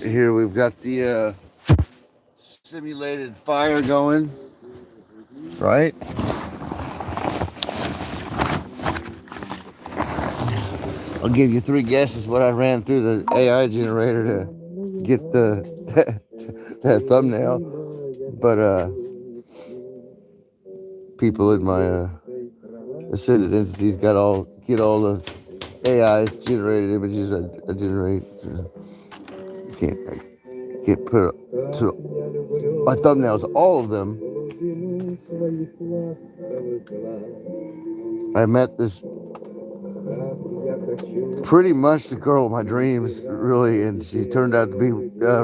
Here we've got the simulated fire going, right? I'll give you three guesses what I ran through the AI generator to get the that thumbnail. But people in my ascended entities get all the AI generated images I generate. I can't put to my thumbnails, all of them. I met this pretty much the girl of my dreams, really, and she turned out to be a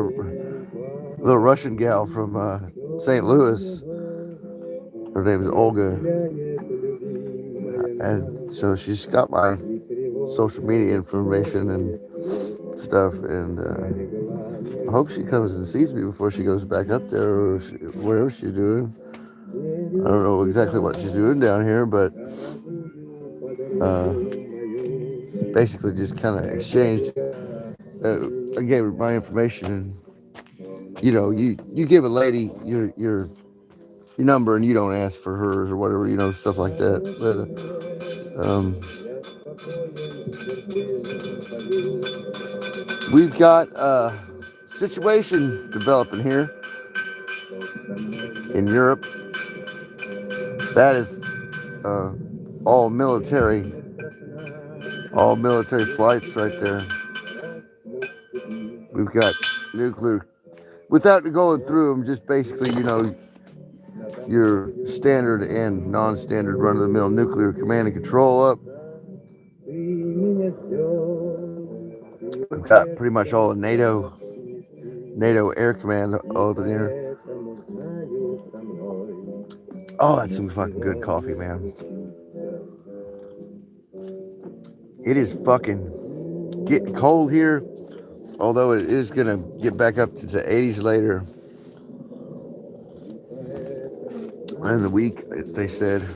little Russian gal from St. Louis. Her name is Olga, and so she's got my social media information and stuff, and I hope she comes and sees me before she goes back up there or whatever she's doing. I don't know exactly what she's doing down here, but basically just kind of exchanged. I gave her my information, and you give a lady your number and you don't ask for hers or whatever, stuff like that. But we've got a situation developing here in Europe that is all military flights right there. We've got nuclear, without going through them, just basically, your standard and non-standard run-of-the-mill nuclear command and control up. We've got pretty much all the NATO air command all up in here. Oh, that's some fucking good coffee, man. It is fucking getting cold here, although it is gonna get back up to the 80s later in the week, they said.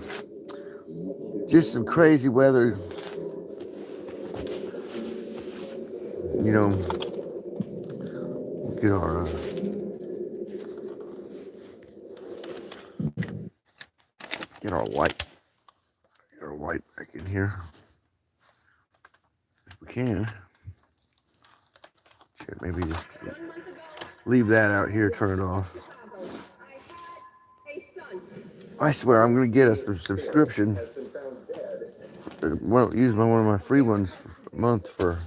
Just some crazy weather, get our white back in here if we can. Shit, maybe just leave that out here, turn it off. I swear I'm gonna get a subscription. Use one of my free ones for a month. For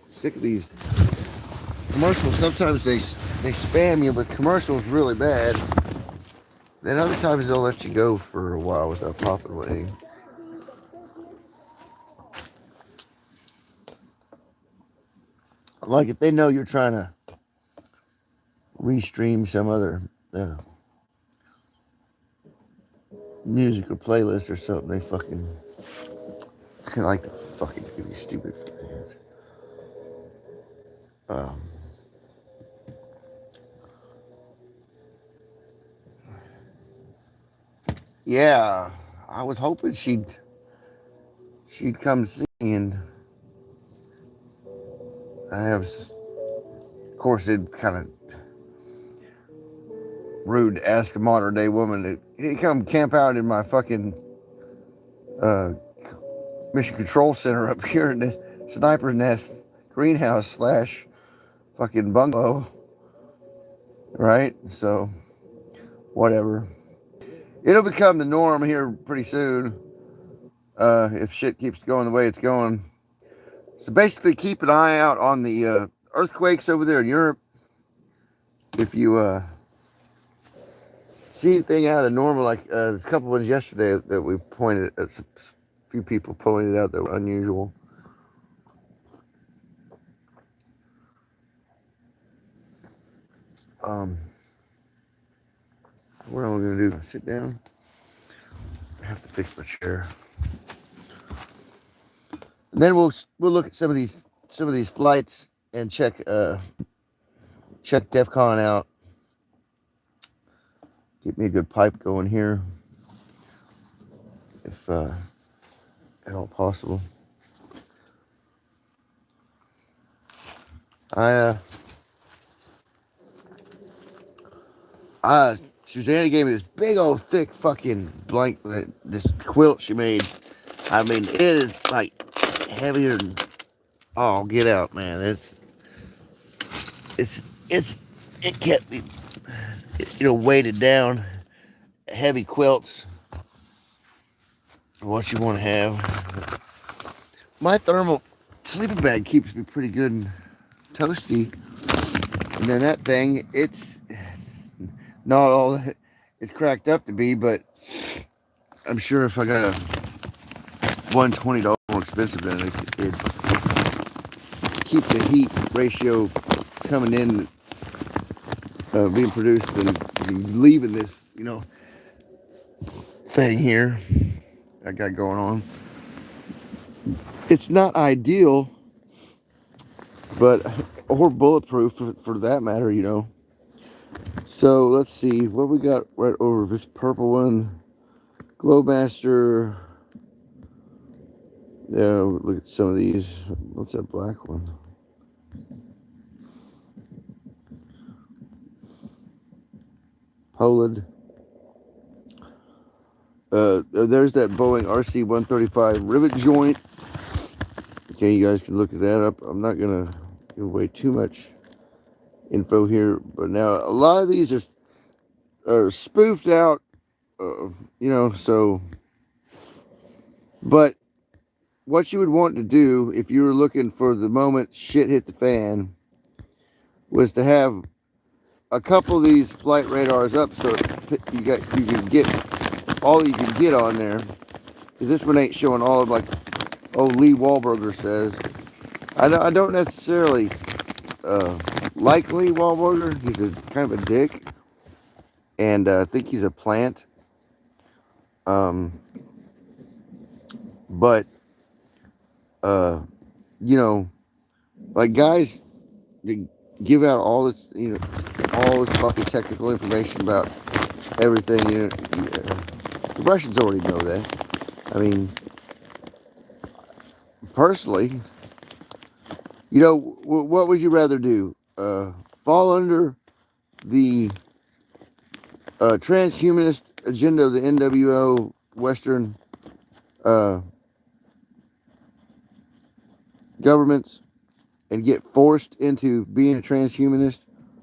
sick of these commercials. Sometimes they spam you with commercials really bad. Then other times they'll let you go for a while without popping away. Like if they know you're trying to restream some other music or playlist or something, they fucking like to fucking give you stupid ads. Yeah, I was hoping she'd come see me, and of course, it'd kind of rude to ask a modern day woman to come camp out in my fucking mission control center up here in the sniper's nest greenhouse slash fucking bungalow, right? So, whatever. It'll become the norm here pretty soon if shit keeps going the way it's going. So basically, keep an eye out on the earthquakes over there in Europe. If you see anything out of the normal, like a couple ones yesterday that we pointed at, a few people pointed out that were unusual. What am I gonna do? Sit down? I have to fix my chair. And then we'll look at some of these flights and check DEFCON out. Get me a good pipe going here, if at all possible. I Susanna gave me this big old thick fucking blanket, this quilt she made. I mean, it is like heavier than oh, get out, man. It's it's it kept me, weighted down. Heavy quilts, what you want to have. My thermal sleeping bag keeps me pretty good and toasty. And then that thing, it's not all that it's cracked up to be, but I'm sure if I got a $120 more expensive than it keep the heat ratio coming in, being produced and leaving this, thing here I got going on. It's not ideal, but or bulletproof for that matter, So let's see what we got right over this purple one, Glowmaster. Yeah, look at some of these. What's that black one? Poland. There's that Boeing RC-135 rivet joint. Okay, you guys can look at that up. I'm not gonna give away too much info here, but now a lot of these are spoofed out, so. But what you would want to do if you were looking for the moment shit hit the fan was to have a couple of these flight radars up so you can get all you can get on there. Because this one ain't showing all of, like Lee Wahlberger says. I don't necessarily like Lee Wahlberger. He's a kind of a dick. And I think he's a plant. But, like guys that give out all this, all this fucking technical information about everything, the Russians already know that. I mean, personally, what would you rather do? Fall under the transhumanist agenda of the NWO Western governments and get forced into being a transhumanist,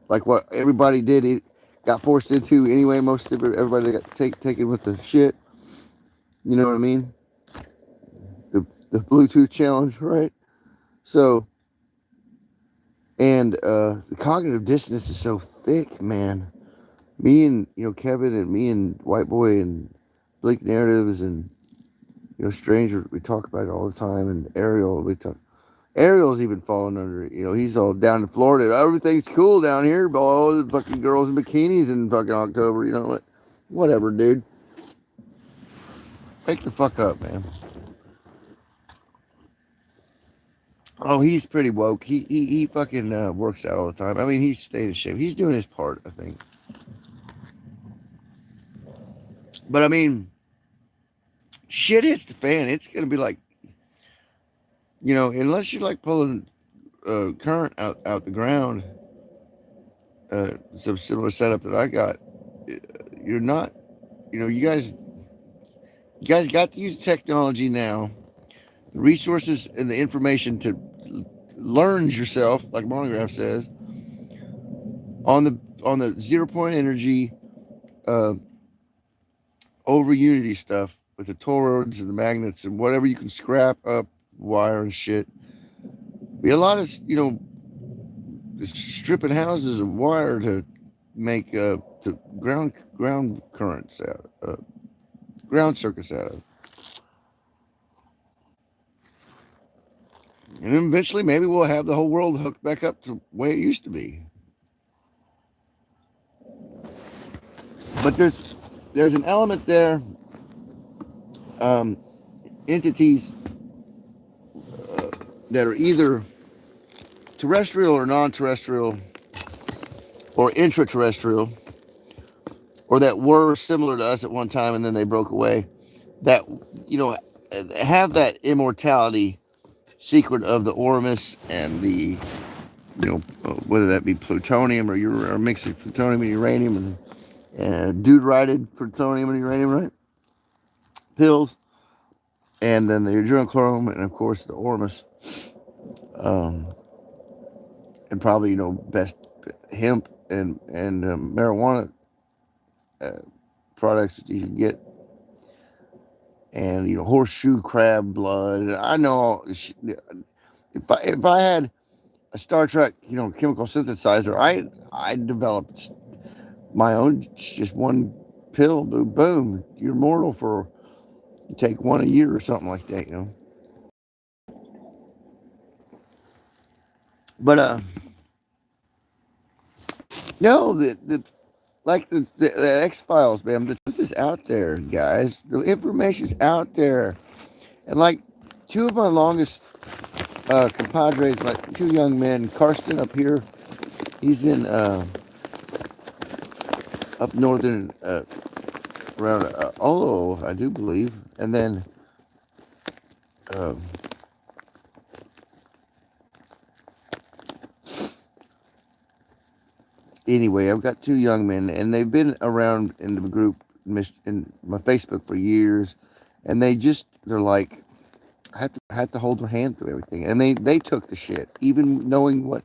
like what everybody did, it got forced into anyway. Most of everybody that got taken with the shit. You know what I mean? The Bluetooth challenge, right? So, and the cognitive dissonance is so thick, man. Me and Kevin and me and White Boy and Bleak Narratives and Stranger, we talk about it all the time. And Ariel's even falling under it. He's all down in Florida. Everything's cool down here, but all the fucking girls in bikinis in fucking October. You know what? Whatever, dude. Wake the fuck up, man. Oh, he's pretty woke. He fucking works out all the time. I mean, he's staying in shape. He's doing his part, I think. But I mean, shit hits the fan. It's gonna be like, unless you're like pulling current out the ground, some similar setup that I got, you're not. You guys got to use technology now, the resources and the information to learn yourself, like Monograph says, on the 0 point energy over unity stuff with the toroids and the magnets and whatever you can scrap up, wire and shit. Be a lot of stripping houses of wire to make to ground currents out, ground circuits out of. And eventually, maybe we'll have the whole world hooked back up to the way it used to be. But there's an element there, entities that are either terrestrial or non-terrestrial or intraterrestrial, or that were similar to us at one time and then they broke away, that have that immortality secret of the Ormus and the whether that be plutonium or a mix of plutonium and uranium and deuterated plutonium and uranium, right? Pills, and then the adrenochrome, and of course the Ormus, um, and probably best hemp and marijuana uh, products that you can get, and horseshoe crab blood. I know if I had a Star Trek chemical synthesizer, I developed my own, just one pill. Boom, you're mortal for, you take one a year or something like that. But no, the X Files, man. The truth is out there, guys. The information's out there, and like two of my longest compadres, my two young men, Karsten up here, he's in up northern around Olo, I do believe, and then um, anyway, I've got two young men, and they've been around in the group in my Facebook for years, and they're like, I had to hold their hand through everything, and they took the shit, even knowing what.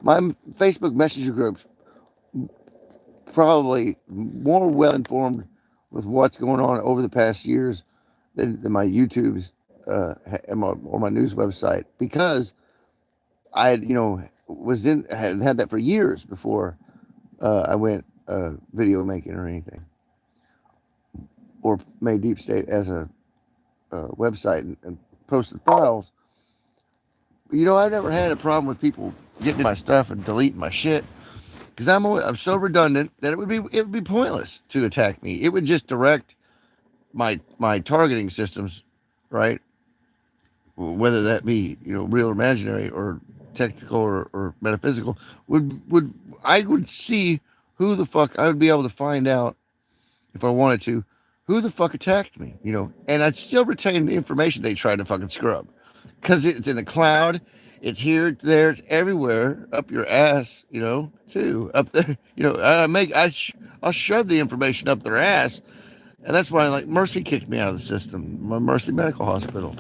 My Facebook Messenger groups probably more well informed with what's going on over the past years than my YouTube's or my news website, because I had had that for years before I went video making or anything, or made Deep State as a website and posted files. I've never had a problem with people getting my stuff and deleting my shit, because I'm so redundant that it would be pointless to attack me. It would just direct my targeting systems, right? Whether that be real or imaginary, or technical or metaphysical, would I would see who the fuck I would be able to find out, if I wanted to, who the fuck attacked me, and I'd still retain the information they tried to fucking scrub, because it's in the cloud, it's here, it's there, it's everywhere, up your ass, too, up there, I'll shove the information up their ass, and that's why, like, Mercy kicked me out of the system, my Mercy Medical Hospital,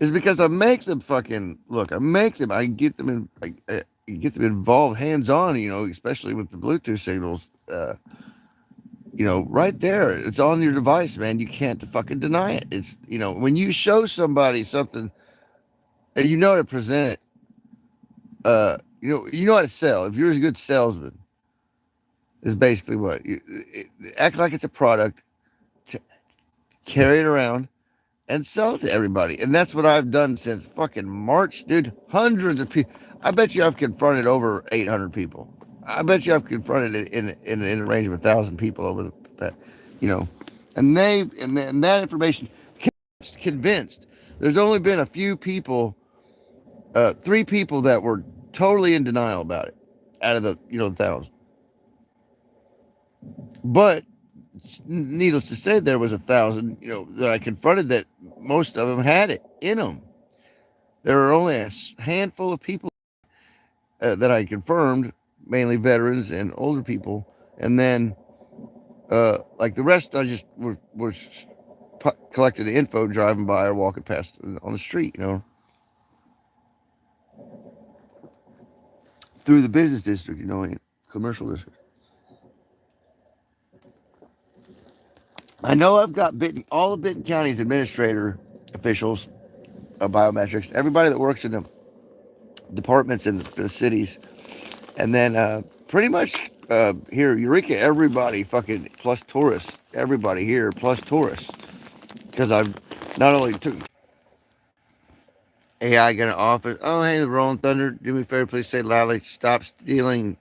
is because I make them fucking look. I get them involved, hands on. Especially with the Bluetooth signals. Right there, it's on your device, man. You can't fucking deny it. It's when you show somebody something and you know how to present it. You know how to sell. If you're a good salesman, is basically what act like it's a product, to carry it around and sell it to everybody. And that's what I've done since fucking March, dude. Hundreds of people. I bet you I've confronted over 800 people. I bet you I've confronted it in a range of 1,000 people over the, you know, and that information, convinced. There's only been a few people, three people that were totally in denial about it, out of the 1,000. But needless to say, there was 1,000, that I confronted, that most of them had it in them. There were only a handful of people that I confirmed, mainly veterans and older people, and then like the rest, I just was collecting the info, driving by or walking past on the street, through the business district, commercial district. I know I've got all of Benton County's administrator officials, biometrics, everybody that works in the departments in the cities, and then pretty much here, Eureka, everybody fucking plus tourists, everybody here plus tourists, because I've not only took AI got an office. Oh, hey, the Rolling Thunder, do me a favor, please say loudly, stop stealing.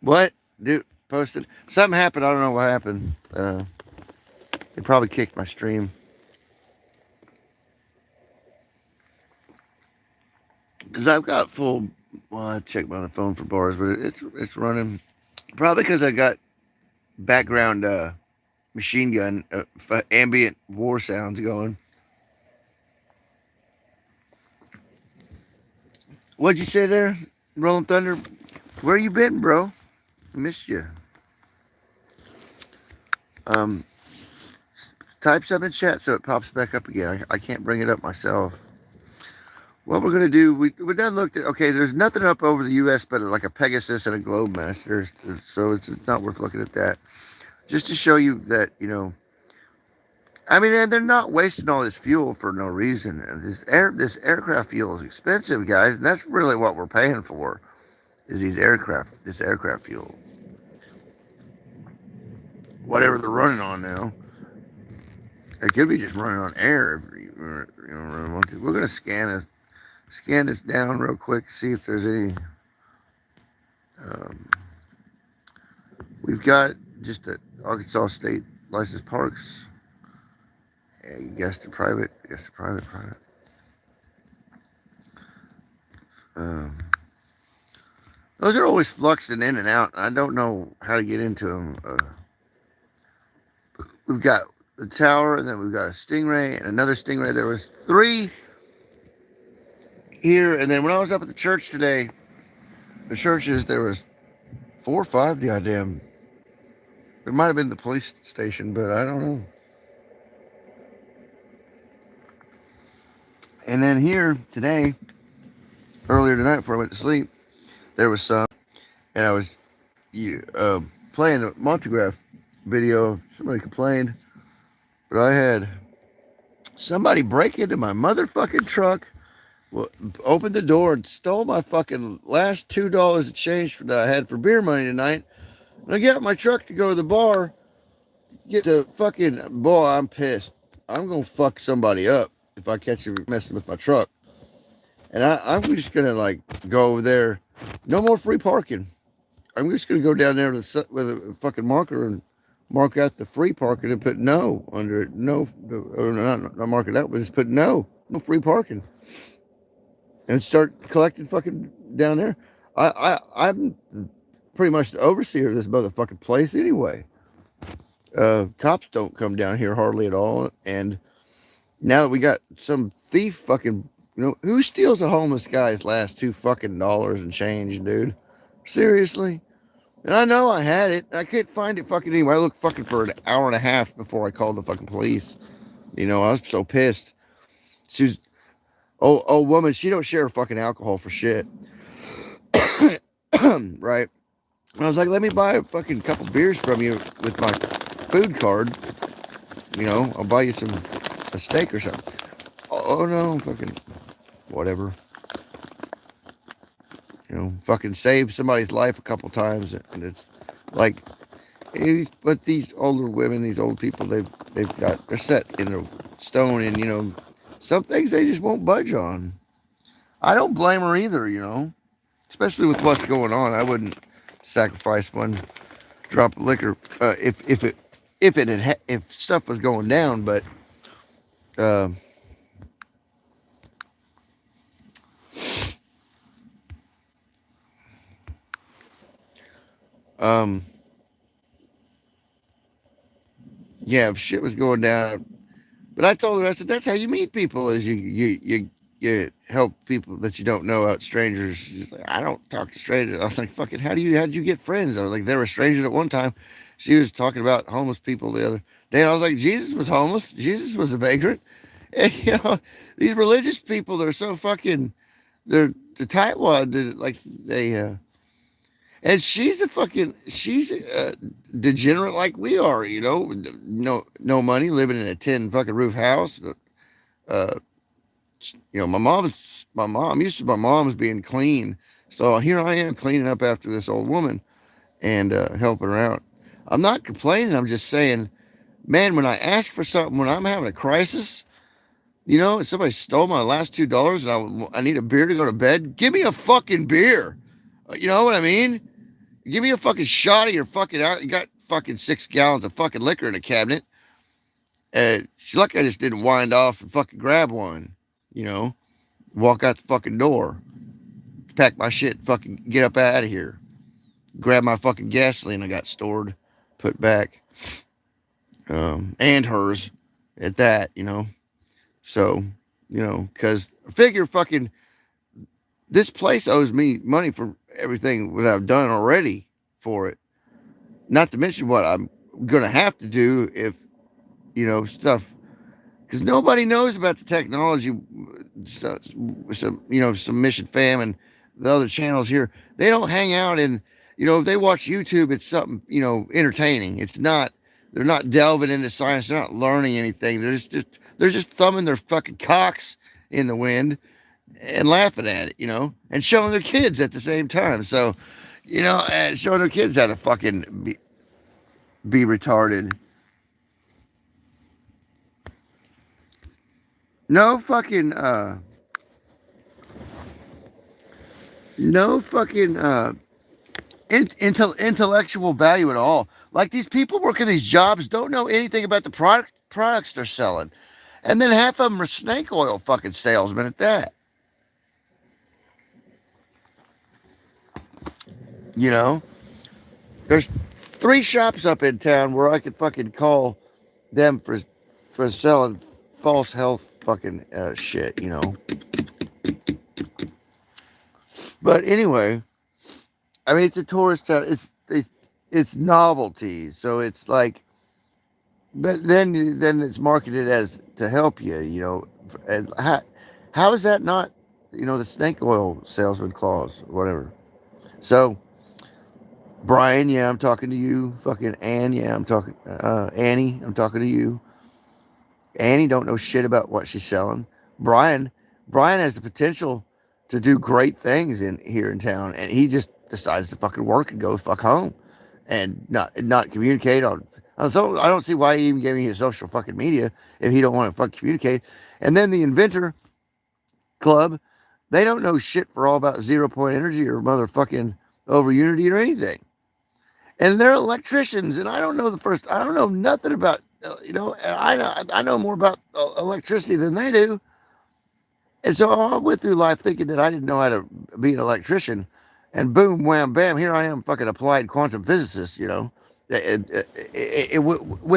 What? Do posted something happened? I don't know what happened. They probably kicked my stream, because I've got full. Well, I checked my phone for bars, but it's running. Probably because I got background machine gun ambient war sounds going. What'd you say there, Rolling Thunder? Where you been, bro? I missed you. Um, type something in chat so it pops back up again. I can't bring it up myself. What we're gonna do? We done looked at. Okay, there's nothing up over the U.S. but like a Pegasus and a Globe Master, so it's not worth looking at that. Just to show you that I mean, and they're not wasting all this fuel for no reason. This aircraft fuel is expensive, guys, and that's really what we're paying for. Is this aircraft fuel, whatever they're running on now. It could be just running on air. We're gonna scan this down real quick, see if there's any. Um, we've got just the Arkansas State licensed parks. Yeah, guessed the private. Guess the private. Um, those are always fluxing in and out. I don't know how to get into them. We've got the tower, and then we've got a stingray and another stingray. There was 3 here, and then when I was up at the church today, the churches there was 4 or 5 goddamn. It might have been the police station, but I don't know. And then here today, earlier tonight before I went to sleep, there was some, and I was playing a multigraph video. Somebody complained, but I had somebody break into my motherfucking truck, opened the door, and stole my fucking last $2 of change that I had for beer money tonight. And I get out my truck to go to the bar, get the fucking boy. I'm pissed. I'm gonna fuck somebody up if I catch you messing with my truck. And I'm just gonna like go over there. No more free parking. I'm just gonna go down there with a fucking marker and mark out the free parking and put no under it. No, or not mark it out, but just put no free parking, and start collecting fucking down there. I'm pretty much the overseer of this motherfucking place anyway. Cops don't come down here hardly at all, and now that we got some thief fucking, who steals a homeless guy's last $2 fucking dollars and change, dude? Seriously? And I know I had it. I couldn't find it fucking anywhere. I looked fucking for an hour and a half before I called the fucking police. I was so pissed. She was, old woman, she don't share fucking alcohol for shit. Right? And I was like, let me buy a fucking couple beers from you with my food card. I'll buy you a steak or something. Oh no, fucking whatever. Fucking saved somebody's life a couple times, and it's like, but these older women, these old people, they're set in a stone, and some things they just won't budge on. I don't blame her either, especially with what's going on. I wouldn't sacrifice one drop of liquor if stuff was going down, but. Yeah, if shit was going down. But I told her, I said, that's how you meet people, is you help people that you don't know out, strangers. She's like, I don't talk to strangers. I was like, fucking, how did you get friends? I was like, they were strangers at one time. She was talking about homeless people the other day. And I was like, Jesus was homeless. Jesus was a vagrant. And, these religious people, they're so fucking, they're tightwad, like they, and she's a degenerate like we are, no money, living in a tin fucking roof house. My mom used to my mom's being clean. So here I am cleaning up after this old woman and helping her out. I'm not complaining. I'm just saying, man, when I ask for something, when I'm having a crisis, and somebody stole my last $2 and I need a beer to go to bed, give me a fucking beer. You know what I mean? Give me a fucking shot of your fucking out. You got fucking 6 gallons of fucking liquor in the cabinet. She's lucky I just didn't wind off and fucking grab one. Walk out the fucking door, pack my shit, fucking get up out of here. Grab my fucking gasoline I got stored, put back. And hers at that, So, because I figure fucking, This place owes me money for everything that I've done already for it. Not to mention what I'm going to have to do if, stuff. Because nobody knows about the technology. Some Mission Fam and the other channels here, they don't hang out in, if they watch YouTube, it's something, entertaining. It's not, they're not delving into science. They're not learning anything. They're just thumbing their fucking cocks in the wind and laughing at it, and showing their kids at the same time. So, and showing their kids how to fucking be retarded. No fucking, no fucking, intellectual value at all. Like these people working these jobs don't know anything about the products they're selling, and then half of them are snake oil fucking salesmen at that. You know, there's 3 shops up in town where I could fucking call them for selling false health fucking shit. But anyway, I mean it's a tourist town. It's novelty, so it's like, but then it's marketed as to help you. And how is that not, the snake oil salesman clause, or whatever. So Brian, yeah, I'm talking to you. Fucking Ann, yeah, I'm talking. Annie, I'm talking to you. Annie don't know shit about what she's selling. Brian, Brian has the potential to do great things in here in town, and he just decides to fucking work and go fuck home, and not communicate on. So I don't see why he even gave me his social fucking media if he don't want to fucking communicate. And then the inventor club, they don't know shit for all about 0 point energy or motherfucking over unity or anything. And they're electricians, and I don't know I don't know nothing about, I know more about electricity than they do. And so I went through life thinking that I didn't know how to be an electrician, and boom, wham, bam, here I am, fucking applied quantum physicist, with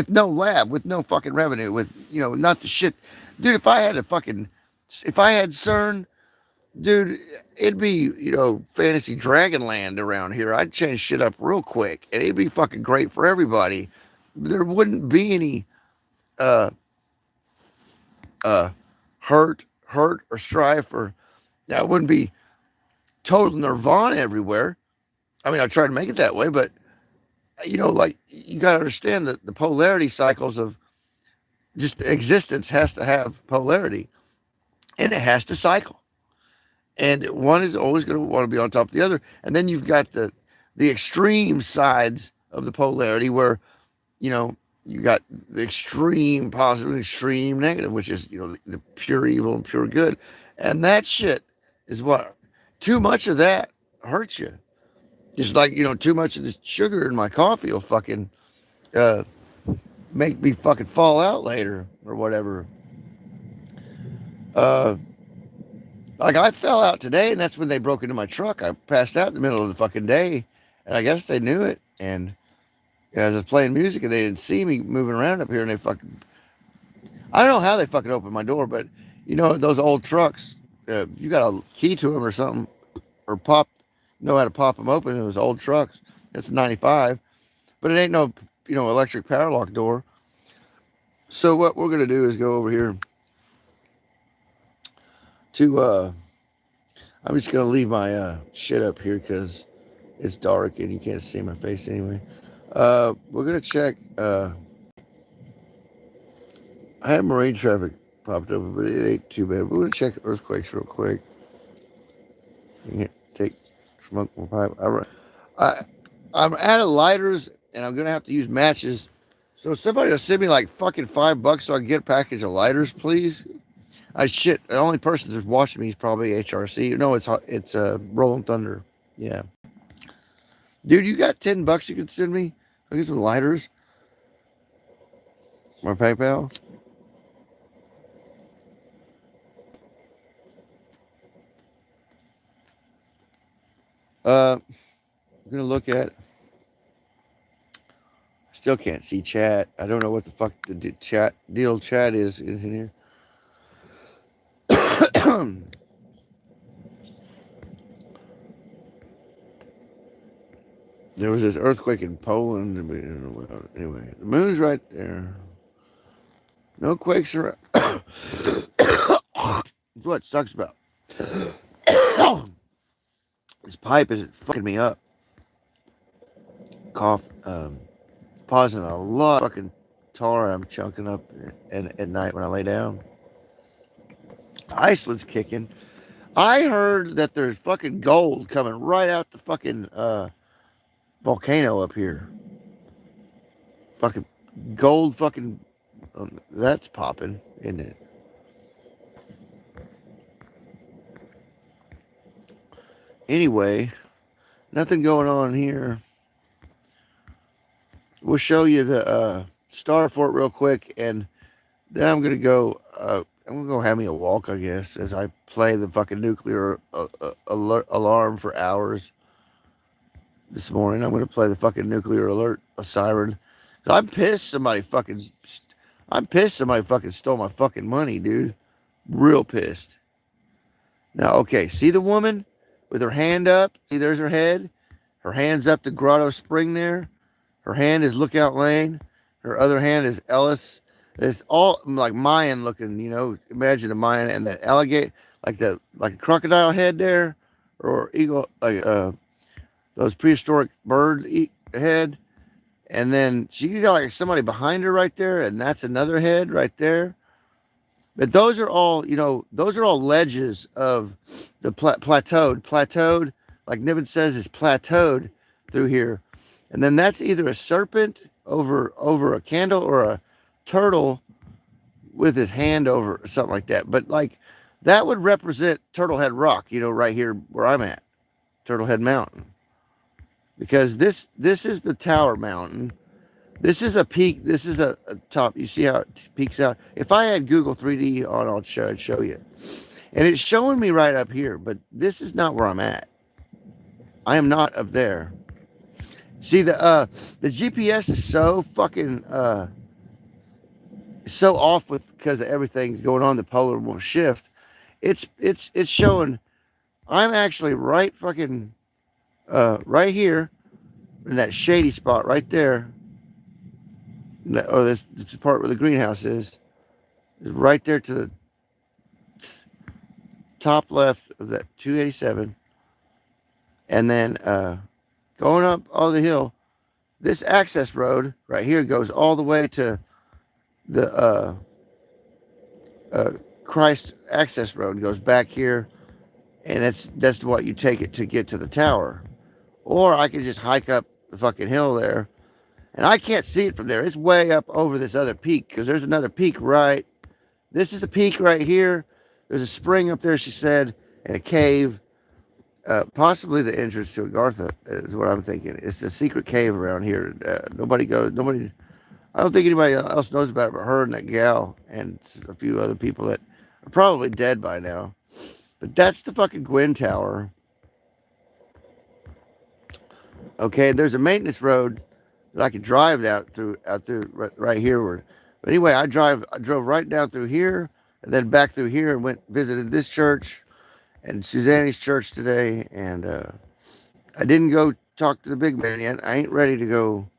no lab, with no fucking revenue, with, not the shit. Dude, if I had CERN, dude, it'd be, fantasy Dragonland around here. I'd change shit up real quick, and it'd be fucking great for everybody. There wouldn't be any uh uh hurt or strife, or that wouldn't be total nirvana everywhere. I mean, I try to make it that way, but like you got to understand that the polarity cycles of just existence has to have polarity, and it has to cycle. And one is always going to want to be on top of the other. And then you've got the extreme sides of the polarity where, you got the extreme positive and extreme negative, which is, the pure evil and pure good. And that shit is what, too much of that hurts you. Just like, too much of the sugar in my coffee will fucking uh, make me fucking fall out later or whatever. Uh, Like I fell out today, and that's when they broke into my truck. I passed out in the middle of the fucking day, and I guess they knew it. And I was playing music, and they didn't see me moving around up here, and they fucking. I don't know how they fucking opened my door, but those old trucks, you got a key to them or something, or know how to pop them open. Those old trucks. That's a '95, but it ain't no electric power lock door. So what we're gonna do is go over here to. I'm just gonna leave my shit up here because it's dark and you can't see my face anyway. We're gonna check. I had marine traffic popped up, but it ain't too bad. We're gonna check earthquakes real quick. You can take smoke from pipe. I'm out of lighters, and I'm gonna have to use matches. So somebody will send me like fucking $5 so I can get a package of lighters, please. Shit. The only person that's watching me is probably HRC. No, it's Rolling Thunder. Yeah. Dude, you got $10 you can send me? I'll get some lighters. My PayPal. I'm gonna look at. I still can't see chat. I don't know what the fuck the chat is in here. There was this earthquake in Poland. Anyway, the moon's right there. No quakes around. What sucks about this pipe is it fucking me up. Cough. Pausing a lot of fucking tar I'm chunking up at night when I lay down. Iceland's kicking. I heard that there's fucking gold coming right out the fucking volcano up here. Fucking gold fucking that's popping, isn't it? Anyway, nothing going on here. We'll show you the star fort real quick, and then I'm gonna go. I'm gonna go have me a walk, I guess, as I play the fucking nuclear alarm for hours this morning. I'm gonna play the fucking nuclear alert siren. I'm pissed. I'm pissed. Somebody fucking stole my fucking money, dude. Real pissed. Now, okay, see the woman with her hand up? See, there's her head. Her hand's up to Grotto Spring there. Her hand is Lookout Lane. Her other hand is Ellis. It's all like Mayan looking, you know. Imagine a Mayan and that alligator, like a crocodile head there, or eagle, like those prehistoric bird head. And then she got like somebody behind her right there, and that's another head right there. But those are all, you know, those are all ledges of the plateaued, like Niven says, is plateaued through here. And then that's either a serpent over a candle or a turtle with his hand over something like that. But like that would represent Turtle Head Rock, you know, right here where I'm at, Turtle Head Mountain. Because this is the Tower Mountain. This is a peak. This is a top. You see how it peaks out? If I had Google 3D on, I'd show you. And it's showing me right up here, but this is not where I'm at. I am not up there. See, the GPS is so fucking so off with because of everything going on. The polar will shift. It's showing. I'm actually right fucking right here in that shady spot right there. Or this part where the greenhouse is right there to the top left of that 287. And then going up all the hill, this access road right here goes all the way to the Christ access road. Goes back here, and that's what you take it to get to the tower. Or I could just hike up the fucking hill there. And I can't see it from there. It's way up over this other peak because there's another peak right. This is a peak right here. There's a spring up there, she said, and a cave. Possibly the entrance to Agartha is what I'm thinking. It's a secret cave around here. Nobody goes. Nobody. I don't think anybody else knows about it but her and that gal and a few other people that are probably dead by now. But that's the fucking Gwyn Tower. Okay, there's a maintenance road that I could drive out through right here. But anyway, I drove right down through here and then back through here and visited this church and Suzanne's church today. And I didn't go talk to the big man yet. I ain't ready to go.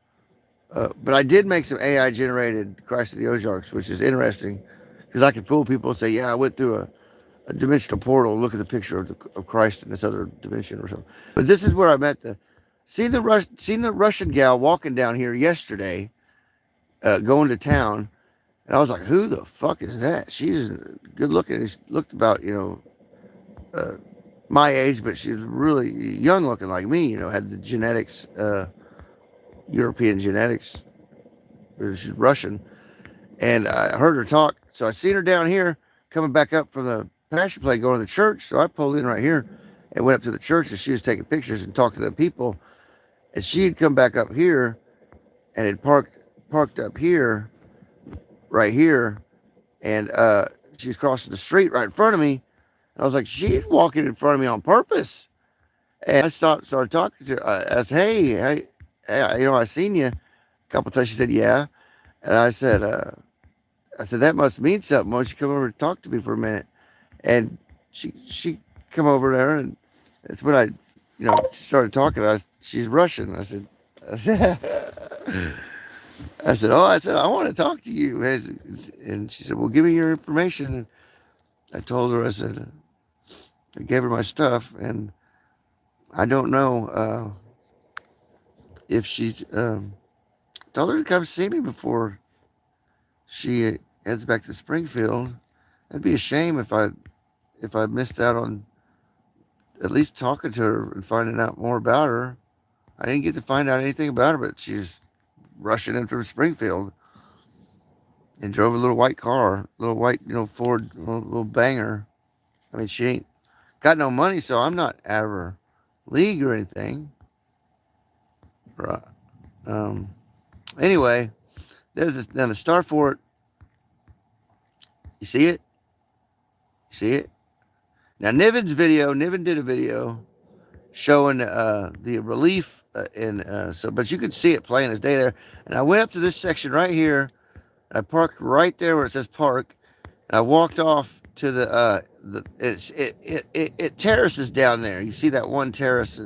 But I did make some AI generated Christ of the Ozarks, which is interesting because I can fool people and say, yeah, I went through a dimensional portal. Look at the picture of Christ in this other dimension or something. But this is where I met seen the Russian gal walking down here yesterday, going to town, and I was like, "Who the fuck is that?" She's good looking. She looked about my age, but she was really young looking like me. You know, had the genetics, European genetics. She's Russian, and I heard her talk. So I seen her down here coming back up from the passion play, going to the church. So I pulled in right here and went up to the church, and she was taking pictures and talking to the people. And she had come back up here and had parked up here, right here, and she was crossing the street right in front of me. And I was like, she's walking in front of me on purpose. And I started talking to her. I said, hey, I seen you a couple times. She said, yeah. And I said, that must mean something. Why don't you come over and talk to me for a minute? And she come over there, and that's when I started talking. I she's Russian. I said, I want to talk to you. And she said, well, give me your information. And I told her, I said, I gave her my stuff, and I don't know if she's told her to come see me before she heads back to Springfield. It'd be a shame if I missed out on at least talking to her and finding out more about her. I didn't get to find out anything about her, but she's rushing in from Springfield and drove a little white car, little white, Ford, little banger. I mean, she ain't got no money, so I'm not out of her league or anything. Right. Um. Anyway, now the Star Fort. You see it? You see it? Now Niven did a video showing the relief but you could see it plain as day there. And I went up to this section right here. And I parked right there where it says park. And I walked off to it terraces down there. You see that one terrace,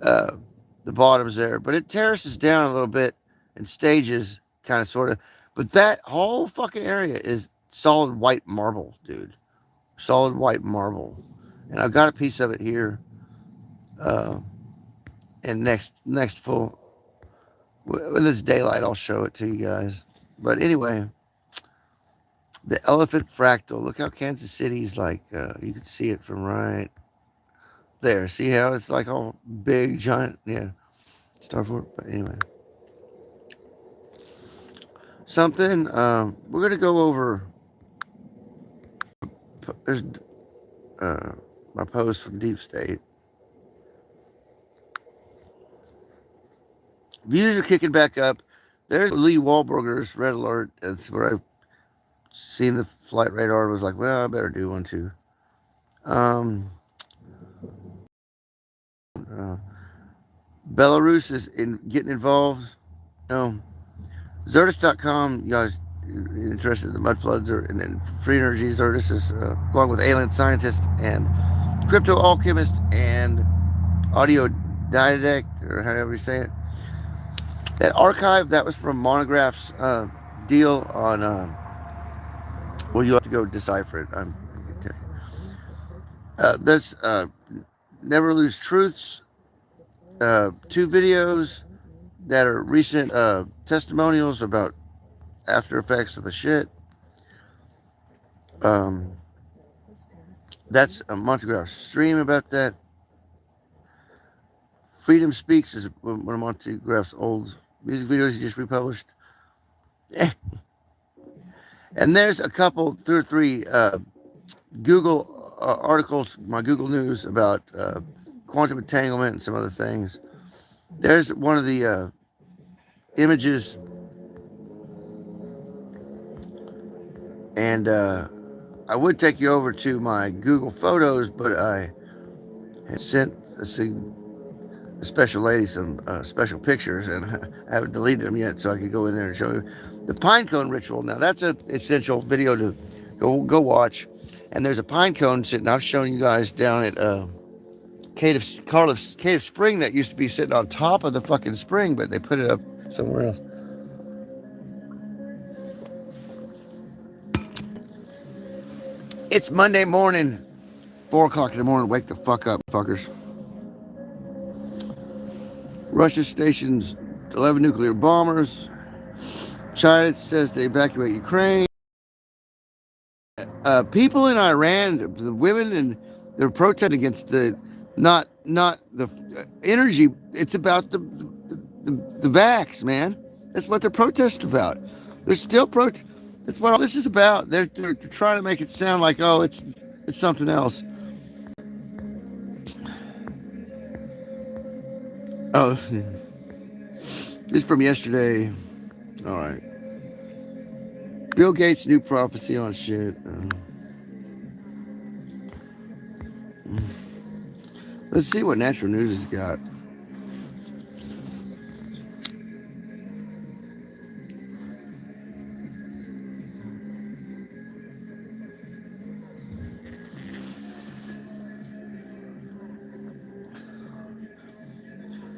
the bottom's there, but it terraces down a little bit in stages, kind of, sort of. But that whole fucking area is solid white marble, dude. Solid white marble. And I've got a piece of it here. And next full, when there's daylight, I'll show it to you guys. But anyway, the elephant fractal. Look how Kansas City's like. You can see it from right there. See how it's like all big, giant. Yeah, Star Fort. But anyway, something. We're gonna go over. There's my post from Deep State. Views are kicking back up. There's Lee Wahlberger's red alert. That's where I've seen the flight radar and was like, well, I better do one too. Belarus is getting involved. No. Zertis.com, you guys interested in the mud floods and then free energy. Zertis is along with alien scientist and crypto alchemist and audio didact, or however you say it. That archive, that was from Monograph's deal on, well, you'll have to go decipher it. There's Never Lose Truths, 2 videos that are recent testimonials about after effects of the shit. That's a Montegraph stream about that. Freedom Speaks is one of Montegraph's old music videos he just republished. And there's a couple, 2 or 3 Google articles, my Google News about quantum entanglement and some other things. There's one of the images, and I would take you over to my Google Photos, but I had sent a special lady some special pictures, and I haven't deleted them yet, so I could go in there and show you the pine cone ritual. Now that's an essential video to go watch. And there's a pine cone sitting. I've shown you guys down at Cave of Spring that used to be sitting on top of the fucking spring, but they put it up somewhere else. It's Monday morning, 4 o'clock in the morning. Wake the fuck up, fuckers. Russia stations 11 nuclear bombers. China says to evacuate Ukraine. People in Iran, the women, and they're protesting against not the energy. It's about the vax, man. That's what they're protesting about. They're still That's what all this is about. They're trying to make it sound like, oh, it's something else. Oh, this is from yesterday. All right. Bill Gates' new prophecy on shit. Let's see what Natural News has got.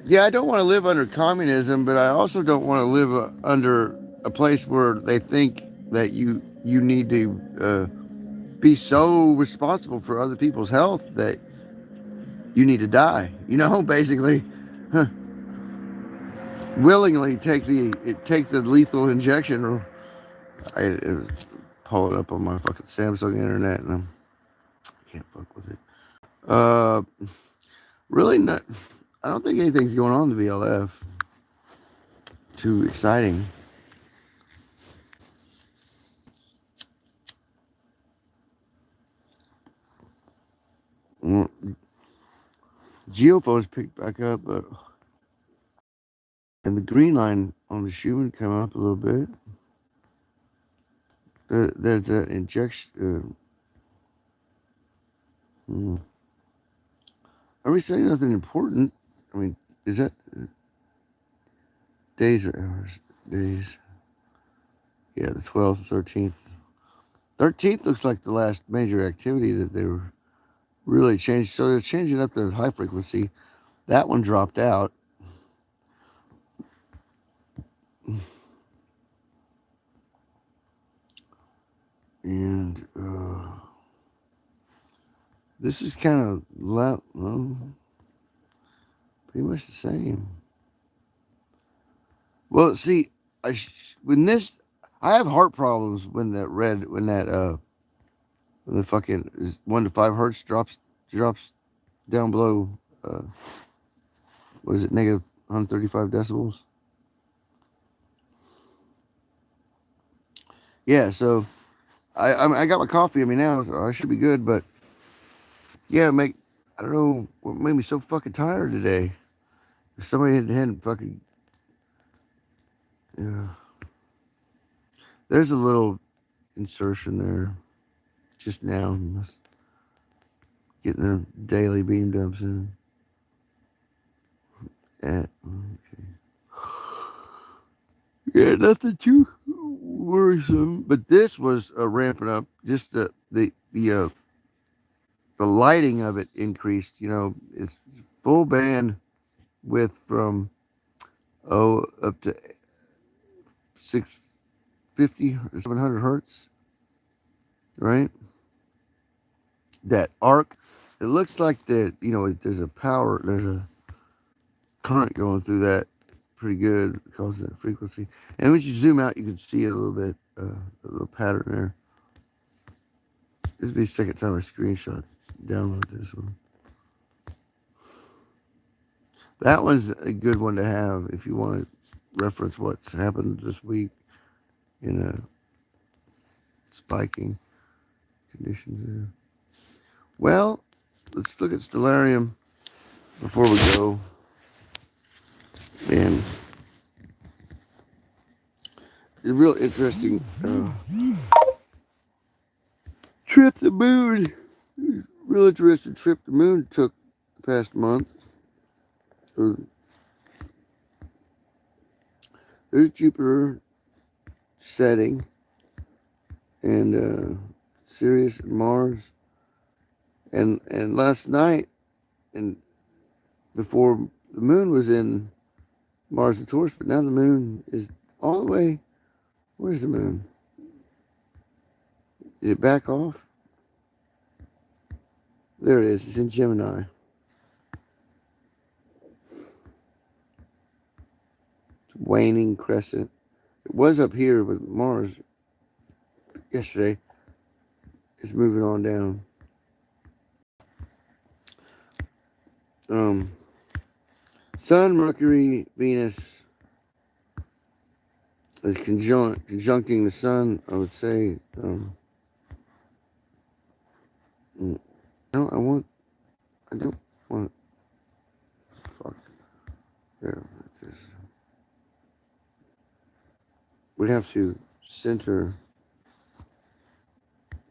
Yeah, I don't want to live under communism, but I also don't want to live under a place where they think that you need to be so responsible for other people's health that you need to die. You know, basically, huh, willingly take the lethal injection. Or I pull it up on my fucking Samsung internet, and I can't fuck with it. Uh, really not. I don't think anything's going on in the BLF. Too exciting. Geophones picked back up, but and the green line on the Schumann came up a little bit. There's that injection. Are we saying nothing important? I mean, is that days or hours? Days. Yeah, the 12th, 13th. 13th looks like the last major activity that they were really changed. So they're changing up the high frequency. That one dropped out. And this is kind of loud. Well, pretty much the same. Well, see, when this, I have heart problems when when the fucking 1 to 5 hertz drops down below, what is it, negative 135 decibels. Yeah, so I got my coffee in me now, so I should be good. But yeah, I don't know what made me so fucking tired today. If somebody hadn't fucking, yeah, there's a little insertion there just now, getting the daily beam dumps in. Okay. Yeah, nothing too worrisome. But this was ramping up. Just the lighting of it increased. You know, it's full band width from up to 650 or 700 hertz, right? That arc. It looks like there's a current going through that pretty good because of that frequency. And when you zoom out, you can see a little bit, a little pattern there. This will be the second time I download this one. That one's a good one to have if you want to reference what's happened this week in spiking conditions there. Well, let's look at Stellarium before we go. And it's a real interesting trip the moon. Real interesting trip the moon took the past month. There's Jupiter setting, and Sirius and Mars, and last night, and before the moon was in Mars and Taurus, but now the moon is all the way. Where's the moon? Did it back off? There it is. It's in Gemini. It's waning crescent. It was up here with Mars yesterday. It's moving on down. Sun, Mercury, Venus is conjuncting the sun, I would say. No, I don't want, fuck. There, we'd have to center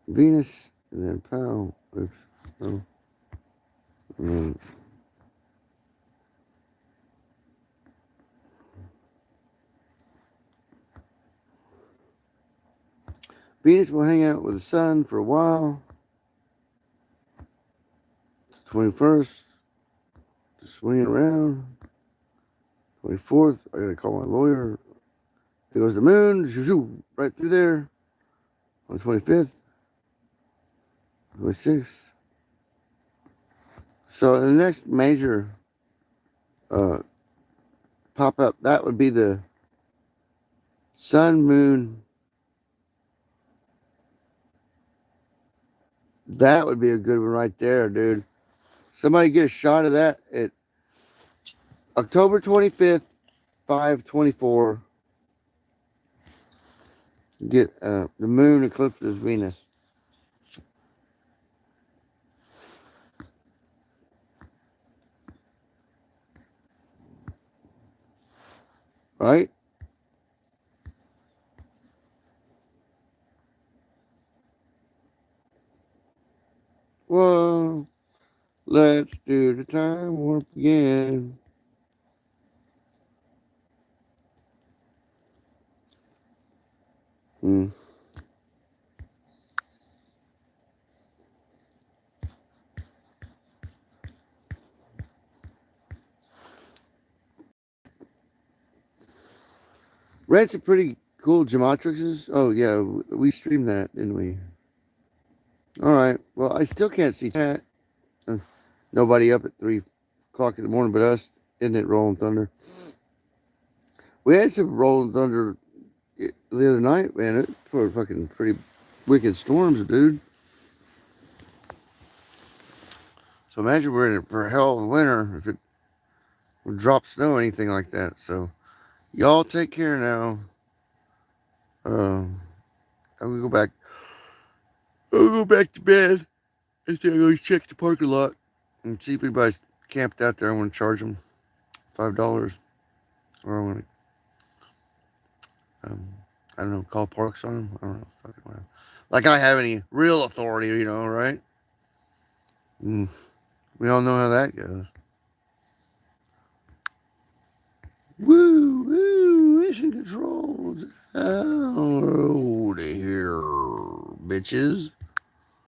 Venus and then pow. Oops. Oh. And then Venus will hang out with the sun for a while. 21st, just swinging around. 24th, I gotta call my lawyer. It goes to the moon, right through there. On the 25th, 26th. So the next major pop up, that would be the sun, moon. That would be a good one right there, dude. Somebody get a shot of that at October 25th, 5:24. Get the moon eclipses Venus. Right? Well, let's do the time warp again. Hmm. Read some pretty cool geometrics. Oh, yeah, we streamed that, didn't we? All right. Well, I still can't see chat. Nobody up at 3 o'clock in the morning but us, isn't it, Rolling Thunder? We had some Rolling Thunder the other night, man. It were fucking pretty wicked storms, dude. So imagine we're in it for a hell of a winter if it would drop snow or anything like that. So y'all take care now. I'm gonna go back. I'll go back to bed. I think I'll go check the parking lot and see if anybody's camped out there. I want to charge them $5, or I want to, I don't know, call parks on them. I don't know. Fucking whatever. Like I have any real authority, right? We all know how that goes. Woo, woo, mission controls out of here, bitches.